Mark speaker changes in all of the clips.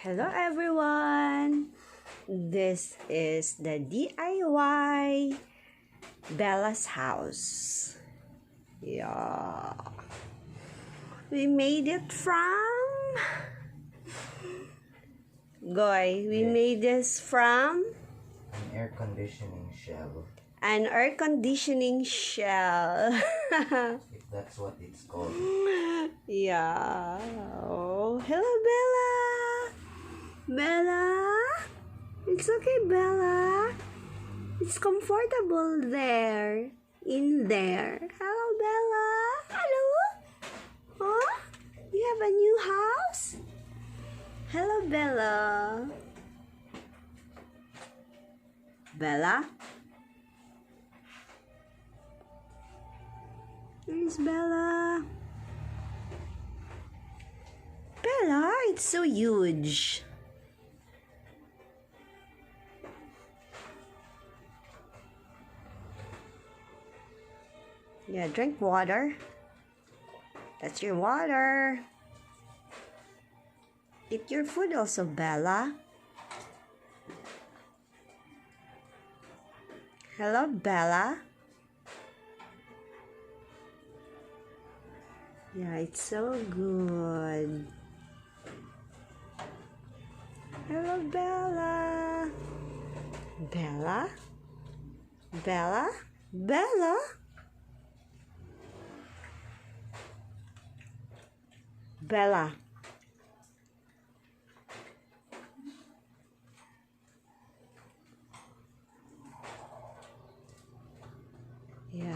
Speaker 1: Hello everyone! This is the DIY Bella's house. Yeah. We made it from... Goy, we made this from...
Speaker 2: An air conditioning shell.
Speaker 1: An air conditioning shell.
Speaker 2: If that's what it's called.
Speaker 1: Yeah. Oh, hello Bella! Bella? It's okay, Bella. It's comfortable there. In there. Hello, Bella. Hello? Huh? You have a new house? Hello, Bella. Bella? Where's Bella? Bella, it's so huge. Yeah, drink water. That's your water. Eat your food also, Bella. Hello, Bella. Yeah, it's so good. Hello, Bella. Bella? Bella? Bella? Bella. Yeah,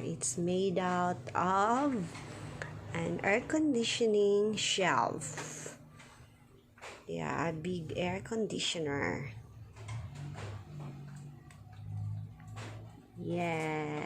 Speaker 1: it's made out of an air conditioning shelf. Yeah, a big air conditioner. Yeah.